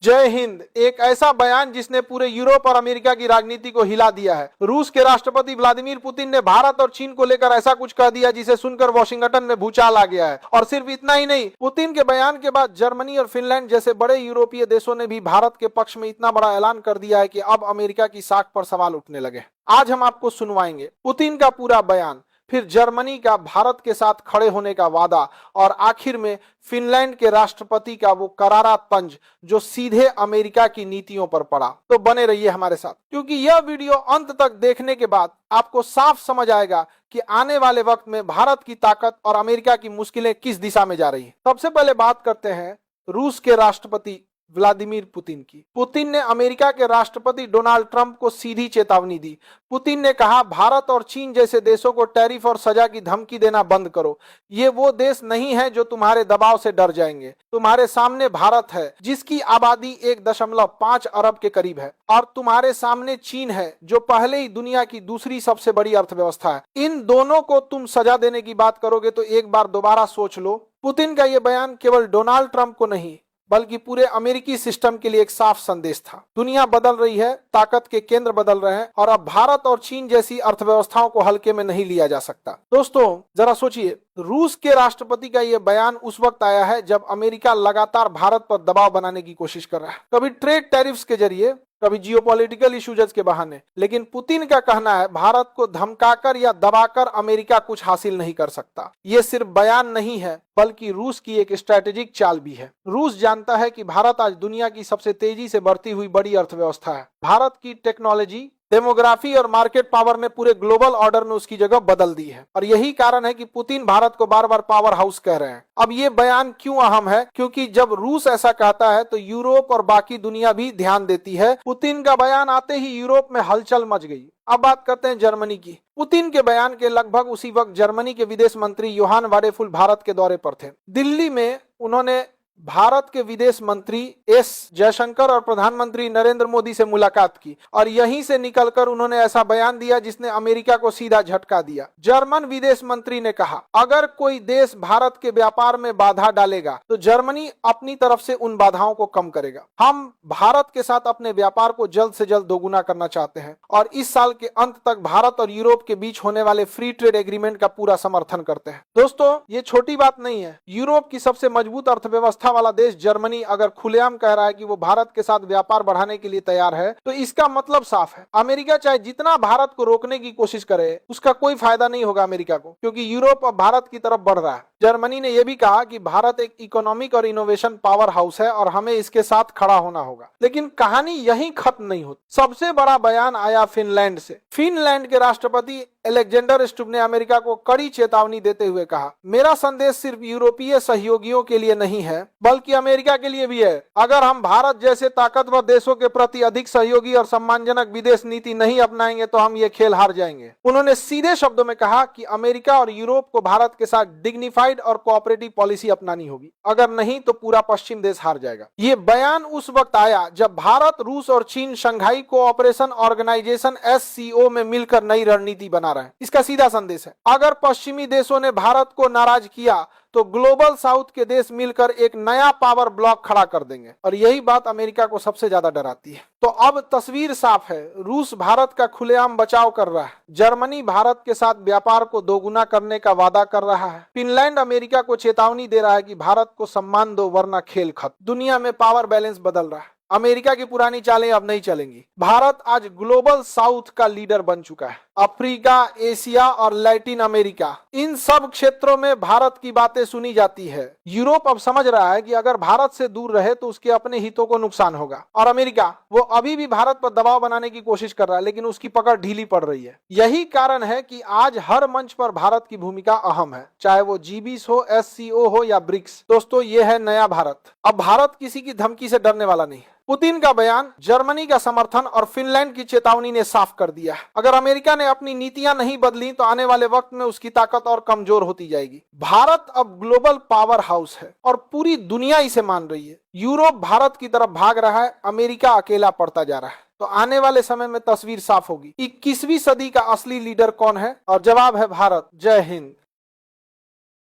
जय हिंद एक ऐसा बयान जिसने पूरे यूरोप और अमेरिका की राजनीति को हिला दिया है। रूस के राष्ट्रपति व्लादिमीर पुतिन ने भारत और चीन को लेकर ऐसा कुछ कह दिया जिसे सुनकर वॉशिंगटन में भूचाल आ गया है। और सिर्फ इतना ही नहीं, पुतिन के बयान के बाद जर्मनी और फिनलैंड जैसे बड़े यूरोपीय देशों ने भी भारत के पक्ष में इतना बड़ा ऐलान कर दिया है कि अब अमेरिका की साख पर सवाल उठने लगे। आज हम आपको सुनवाएंगे पुतिन का पूरा बयान, फिर जर्मनी का भारत के साथ खड़े होने का वादा और आखिर में फिनलैंड के राष्ट्रपति का वो करारा तंज जो सीधे अमेरिका की नीतियों पर पड़ा। तो बने रहिए हमारे साथ, क्योंकि यह वीडियो अंत तक देखने के बाद आपको साफ समझ आएगा कि आने वाले वक्त में भारत की ताकत और अमेरिका की मुश्किलें किस दिशा में जा रही हैं। सबसे पहले बात करते हैं रूस के राष्ट्रपति व्लादिमीर पुतिन की। पुतिन ने अमेरिका के राष्ट्रपति डोनाल्ड ट्रंप को सीधी चेतावनी दी। पुतिन ने कहा, भारत और चीन जैसे देशों को टैरिफ और सजा की धमकी देना बंद करो। ये वो देश नहीं है जो तुम्हारे दबाव से डर जाएंगे। तुम्हारे सामने भारत है जिसकी आबादी 1.5 अरब के करीब है, और तुम्हारे सामने चीन है जो पहले ही दुनिया की दूसरी सबसे बड़ी अर्थव्यवस्था है। इन दोनों को तुम सजा देने की बात करोगे तो एक बार दोबारा सोच लो। पुतिन का यह बयान केवल डोनाल्ड ट्रंप को नहीं बल्कि पूरे अमेरिकी सिस्टम के लिए एक साफ संदेश था। दुनिया बदल रही है, ताकत के केंद्र बदल रहे हैं और अब भारत और चीन जैसी अर्थव्यवस्थाओं को हल्के में नहीं लिया जा सकता। दोस्तों जरा सोचिए, रूस के राष्ट्रपति का यह बयान उस वक्त आया है जब अमेरिका लगातार भारत पर दबाव बनाने की कोशिश कर रहा है, कभी ट्रेड टैरिफ्स के जरिए, कभी जियोपॉलिटिकल इश्यूज के बहाने। लेकिन पुतिन का कहना है भारत को धमकाकर या दबाकर अमेरिका कुछ हासिल नहीं कर सकता। ये सिर्फ बयान नहीं है बल्कि रूस की एक स्ट्रैटेजिक चाल भी है। रूस जानता है कि भारत आज दुनिया की सबसे तेजी से बढ़ती हुई बड़ी अर्थव्यवस्था है। भारत की टेक्नोलॉजी, डेमोग्राफी और मार्केट पावर ने पूरे ग्लोबल ऑर्डर में उसकी जगह बदल दी है, और यही कारण है कि पुतिन भारत को बार बार पावर हाउस कह रहे हैं। अब ये बयान क्यों अहम है? क्योंकि जब रूस ऐसा कहता है तो यूरोप और बाकी दुनिया भी ध्यान देती है। पुतिन का बयान आते ही यूरोप में हलचल मच गई। अब बात करते हैं जर्मनी की। पुतिन के बयान के लगभग उसी वक्त जर्मनी के विदेश मंत्री योहान वाडेफुल भारत के दौरे पर थे। दिल्ली में उन्होंने भारत के विदेश मंत्री एस जयशंकर और प्रधानमंत्री नरेंद्र मोदी से मुलाकात की, और यहीं से निकलकर उन्होंने ऐसा बयान दिया जिसने अमेरिका को सीधा झटका दिया। जर्मन विदेश मंत्री ने कहा, अगर कोई देश भारत के व्यापार में बाधा डालेगा तो जर्मनी अपनी तरफ से उन बाधाओं को कम करेगा। हम भारत के साथ अपने व्यापार को जल्द से जल्द दोगुना करना चाहते हैं और इस साल के अंत तक भारत और यूरोप के बीच होने वाले फ्री ट्रेड एग्रीमेंट का पूरा समर्थन करते हैं। दोस्तों ये छोटी बात नहीं है। यूरोप की सबसे मजबूत अर्थव्यवस्था वाला देश जर्मनी अगर खुलेआम कह रहा है कि वो भारत के साथ व्यापार बढ़ाने के लिए तैयार है, तो इसका मतलब साफ है, अमेरिका चाहे जितना भारत को रोकने की कोशिश करे उसका कोई फायदा नहीं होगा अमेरिका को, क्योंकि यूरोप अब भारत की तरफ बढ़ रहा है। जर्मनी ने यह भी कहा कि भारत एक इकोनॉमिक और इनोवेशन पावर हाउस है और हमें इसके साथ खड़ा होना होगा। लेकिन कहानी यहीं खत्म नहीं होती। सबसे बड़ा बयान आया फिनलैंड से। फिनलैंड के राष्ट्रपति अलेक्जेंडर स्टुब ने अमेरिका को कड़ी चेतावनी देते हुए कहा, मेरा संदेश सिर्फ यूरोपीय सहयोगियों के लिए नहीं है बल्कि अमेरिका के लिए भी है। अगर हम भारत जैसे ताकतवर देशों के प्रति अधिक सहयोगी और सम्मानजनक विदेश नीति नहीं अपनाएंगे तो हम ये खेल हार जाएंगे। उन्होंने सीधे शब्दों में कहा कि अमेरिका और यूरोप को भारत के साथ डिग्निफाइड और कोऑपरेटिव पॉलिसी अपनानी होगी, अगर नहीं तो पूरा पश्चिम देश हार जाएगा। ये बयान उस वक्त आया जब भारत, रूस और चीन शंघाई कोऑपरेशन ऑर्गेनाइजेशन SCO में मिलकर नई रणनीति बना रहे हैं। इसका सीधा संदेश है, अगर पश्चिमी देशों ने भारत को नाराज किया तो ग्लोबल साउथ के देश मिलकर एक नया पावर ब्लॉक खड़ा कर देंगे, और यही बात अमेरिका को सबसे ज्यादा डराती है। तो अब तस्वीर साफ है, रूस भारत का खुलेआम बचाव कर रहा है, जर्मनी भारत के साथ व्यापार को दोगुना करने का वादा कर रहा है, फिनलैंड अमेरिका को चेतावनी दे रहा है कि भारत को सम्मान दो वरना खेल खत्म। दुनिया में पावर बैलेंस बदल रहा है, अमेरिका की पुरानी चालें अब नहीं चलेंगी। भारत आज ग्लोबल साउथ का लीडर बन चुका है। अफ्रीका, एशिया और लैटिन अमेरिका, इन सब क्षेत्रों में भारत की बातें सुनी जाती है। यूरोप अब समझ रहा है कि अगर भारत से दूर रहे तो उसके अपने हितों को नुकसान होगा, और अमेरिका वो अभी भी भारत पर दबाव बनाने की कोशिश कर रहा है लेकिन उसकी पकड़ ढीली पड़ रही है। यही कारण है कि आज हर मंच पर भारत की भूमिका अहम है, चाहे वो G20 हो, SCO हो या ब्रिक्स। दोस्तों ये है नया भारत। अब भारत किसी की धमकी से डरने वाला नहीं। पुतिन का बयान, जर्मनी का समर्थन और फिनलैंड की चेतावनी ने साफ कर दिया, अगर अमेरिका ने अपनी नीतियां नहीं बदली तो आने वाले वक्त में उसकी ताकत और कमजोर होती जाएगी। भारत अब ग्लोबल पावर हाउस है और पूरी दुनिया इसे मान रही है। यूरोप भारत की तरफ भाग रहा है, अमेरिका अकेला पड़ता जा रहा है। तो आने वाले समय में तस्वीर साफ होगी, 21वीं सदी का असली लीडर कौन है, और जवाब है भारत। जय हिंद।